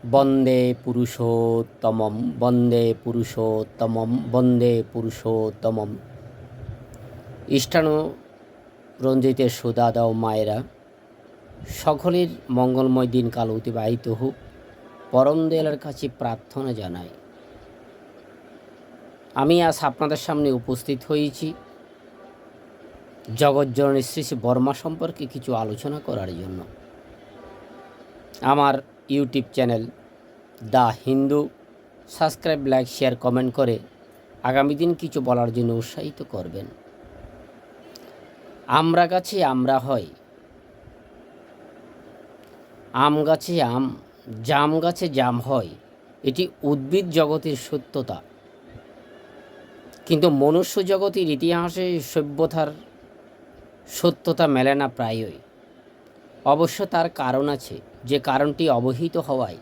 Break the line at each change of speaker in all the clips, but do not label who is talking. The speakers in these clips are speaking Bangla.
বন্দে পুরুষোত্তমম বন্দে পুরুষোত্তমম বন্দে পুরুষোত্তমম। ইষ্টানু রঞ্জিতের সুধা দাও মায়েরা, সকলের মঙ্গলময় দিনকাল অতিবাহিত হোক, পরম দয়ালের কাছে প্রার্থনা জানাই। আমি আজ আপনাদের সামনে উপস্থিত হয়েছি জগৎজননী শ্রী শ্রী বর্মা সম্পর্কে কিছু আলোচনা করার জন্য। আমার YouTube channel the Hindu subscribe, like, share, comment করে আগামী দিন কিছু বলার জন্য উৎসাহিত করবেন। আমরা গাছে আমরা হয়, আম গাছে আম, জাম গাছে জাম হয়, এটি উদ্ভিদ জগতের সত্যতা। কিন্তু মনুষ্য জগতের ইতিহাসে সভ্যতার সত্যতা মেলে না প্রায়ই। অবশ্য তার কারণ আছে, যে কারণটি অবহিত হওয়ায়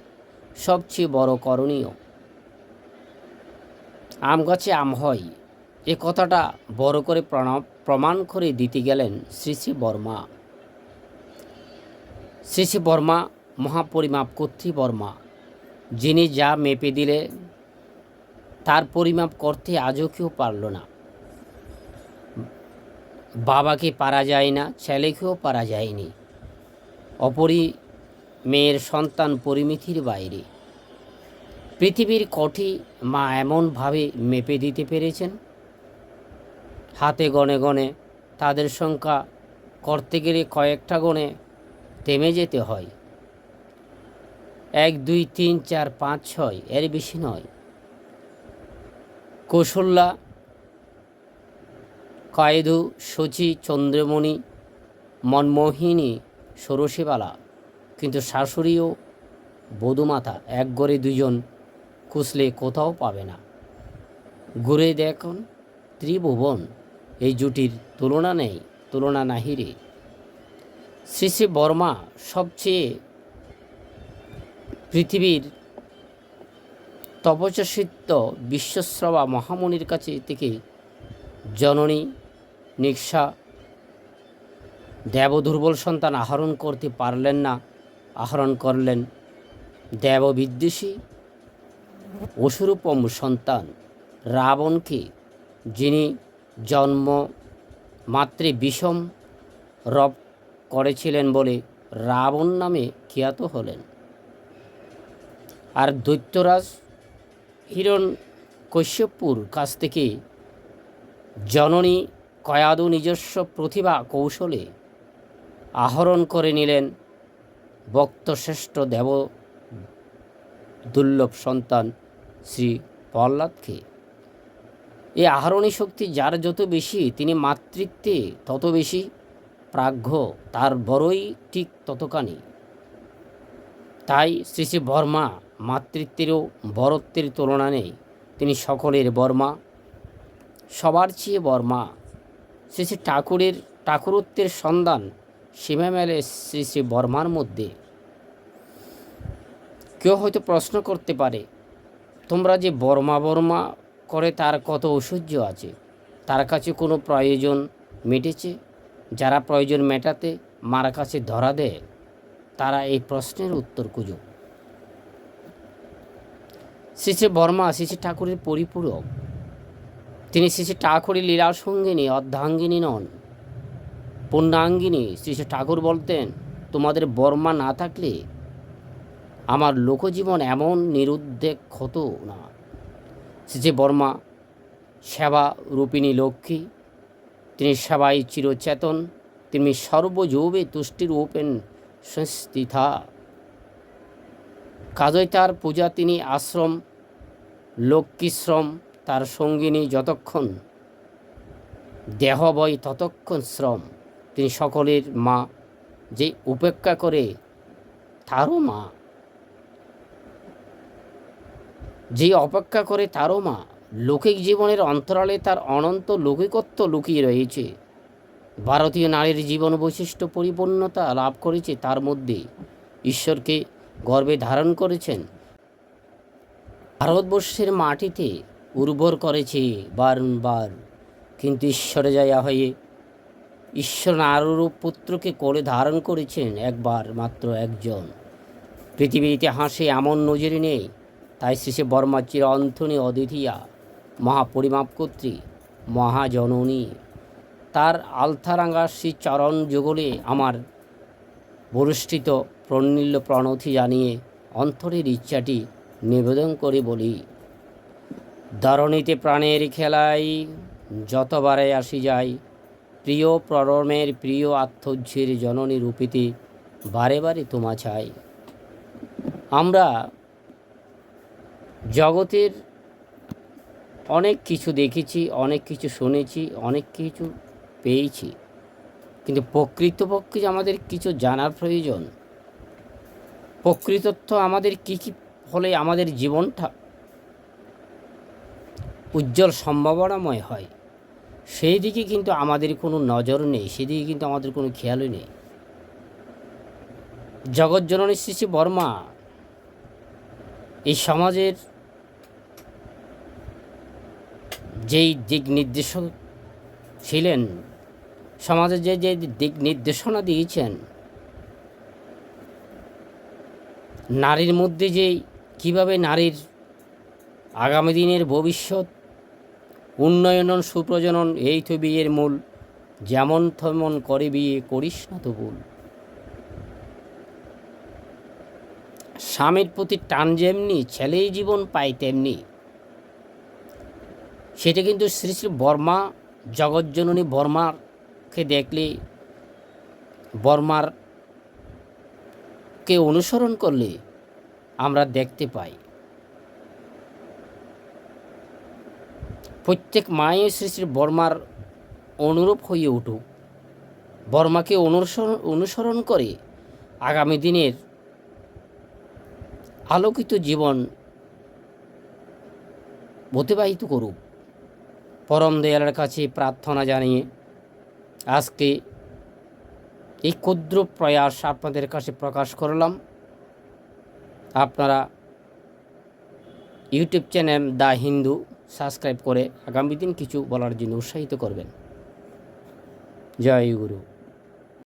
সবচেয়ে বড় করণীয়। আম গাছে আম হয় এ কথাটা বড় করে প্রমাণ করে দিতে গেলেন শ্রী শ্রী বর্মা। শ্রী শ্রী বর্মা মহাপরিমাপ কর্ত্রী বর্মা, যিনি যা মেপে দিলে তার পরিমাপ করতে আজও কেউ পারল না। বাবাকে পারা যায় না, ছেলেকেও পারা যায়নি। অপরি মেয়ের সন্তান পরিমিতির বাইরে। পৃথিবীর কটি মা এমনভাবে মেপে দিতে পেরেছেন, হাতে গণে গণে তাদের সংখ্যা করতে গেলে কয়েকটা গণে থেমে যেতে হয়। 1 2 3 4 5 6 এর বেশি নয়। কৌশল্যা, কায়েদু, শচী, চন্দ্রমণি, মনমোহিনী, ষোড়শীবালা, কিন্তু শাশুড়ি ও বধূমাতা এক গড়ে দুজন খুঁজলে কোথাও পাবে না। ঘুরে দেখুন ত্রিভুবন, এই জুটির তুলনা নেই, তুলনা নাহিরে। শ্রী শ্রী বর্মা সবচেয়ে পৃথিবীর তপস্যাসিদ্ধ বিশ্বশ্রবা মহামুনির কাছে থেকে জননী নিঃসা দেব দুর্বল সন্তান আহরণ করতে পারলেন না, আহরণ করলেন দেব বিদ্বেষী অসুরূপম সন্তান রাবণকে, যিনি জন্ম মাত্রে বিষম রব করেছিলেন বলে রাবণ নামে খ্যাত হলেন। আর দৈত্যরাজ হিরণ্যকশ্যপুর কাছ থেকে জননী কয়াদু নিজস্ব প্রতিভা কৌশলে আহরণ করে নিলেন ভক্তশ্রেষ্ঠ দেব দুর্লভ সন্তান শ্রী প্রহ্লাদকে। এই আহরণী শক্তি যার যত বেশি, তিনি মাতৃত্বে তত বেশি প্রাজ্ঞ, তার বড়ই ঠিক ততখানি। তাই শ্রী শ্রী বর্মা মাতৃত্বেরও বরত্বের তুলনা নেই। তিনি সকলের বর্মা, সবার চেয়ে বর্মা। শ্রী শ্রী ঠাকুরত্বের সন্ধান সীমা মেলে শ্রী শ্রী বর্মার মধ্যে। কেউ হয়তো প্রশ্ন করতে পারে, তোমরা যে বর্মা বর্মা করে তার কত ঐশ্বর্য আছে, তার কাছে কোনো প্রয়োজন মিটেছে? যারা প্রয়োজন মেটাতে মার কাছে ধরা দেয়, তারা এই প্রশ্নের উত্তর খুঁজুক। শ্রী শ্রী বর্মা শ্রী শ্রী ঠাকুরের পরিপূরক। তিনি শ্রী শ্রী ঠাকুরের লীলা সঙ্গিনী, অর্ধাঙ্গিনী নন, পূর্ণাঙ্গিনী। শ্রী শ্রী ঠাকুর বলতেন, তোমাদের বর্মা না থাকলে আমার লোকজীবন এমন নিরুদ্বেগ হতো না। শ্রী শ্রী বর্মা সেবা রূপিণী লক্ষ্মী, তিনি সেবায় চিরচেতন, তিনি সর্বযৌবে তুষ্টির ওপেন সংস্থিতা। কাজই তার পূজা, তিনি আশ্রম লক্ষ্মীশ্রম, তার সঙ্গিনী যতক্ষণ দেহ বয় ততক্ষণ শ্রম। তিনি সকলের মা, যে উপেক্ষা করে তারও মা, যে অপেক্ষা করে তারও মা। লৌকিক জীবনের অন্তরালে তার অনন্ত লৌকিকত্ব লুকিয়ে রয়েছে। ভারতীয় নারীর জীবন বৈশিষ্ট্য পরিপূর্ণতা লাভ করেছে তার মধ্যে। ঈশ্বরকে গর্ভে ধারণ করেছেন, ভারতবর্ষের মাটিতে উর্বর করেছে বারংবার। কিন্তু ঈশ্বরে জয়া হয়ে ঈশ্বর নারূপ পুত্রকে কোলে ধারণ করেছেন একবার মাত্র একজন। পৃথিবীর ইতিহাসে এমন নজির নেই। তাই শ্রী শ্রী বর্মার চির অন্থনী অদ্বিতীয়া মহাপরিমাপকর্ত্রী মহাজননী তার আলথারাঙ্গা শ্রী চরণ যুগলে আমার বরুষ্ঠিত প্রণীল্য প্রণতি জানিয়ে অন্তরের ইচ্ছাটি নিবেদন করে বলি, ধরণীতে প্রাণের খেলাই যতবারে আসি যাই, প্রিয় প্ররমের প্রিয় আত্মজ্যের জননী রূপীতে বারে বারে তোমা চাই। আমরা জগতের অনেক কিছু দেখেছি, অনেক কিছু শুনেছি, অনেক কিছু পেয়েছি, কিন্তু প্রকৃতপক্ষে যে আমাদের কিছু জানার প্রয়োজন, প্রকৃতত্ব আমাদের কী কী হলে আমাদের জীবনটা উজ্জ্বল সম্ভাবনাময় হয়, সেই দিকে কিন্তু আমাদের কোনো নজর নেই, সেদিকে কিন্তু আমাদের কোনো খেয়ালই নেই। জগৎজননী শ্রী শ্রী বর্মা এই সমাজের যেই দিক নির্দেশক ছিলেন, সমাজে যে যে দিক নির্দেশনা দিয়েছেন, নারীর মধ্যে যে কিভাবে নারীর আগামী দিনের ভবিষ্যৎ উন্নয়ন সুপ্রজনন এই তো বিয়ের মূল, যেমন তেমন করে বিয়ে করিস না তো ভুল। স্বামীর প্রতি টান যেমনি ছেলেই জীবন পায় তেমনি, সেটা কিন্তু শ্রী শ্রী বর্মা, জগৎজননী বর্মাকে দেখলে, বর্মারকে অনুসরণ করলে আমরা দেখতে পাই। প্রত্যেক মায়ে শ্রী শ্রী বর্মার অনুরূপ হয়ে উঠুক, বর্মাকে অনুসরণ করে আগামী দিনের আলোকিত জীবন অতিবাহিত করুক। পরম দয়ালের কাছে প্রার্থনা জানিয়ে আজকে এই ক্ষুদ্র প্রয়াস আপনাদের কাছে প্রকাশ করলাম। আপনারা YouTube channel the Hindu subscribe করে আগামী দিন কিছু বলার জন্য উৎসাহিত করবেন। জয় গুরু।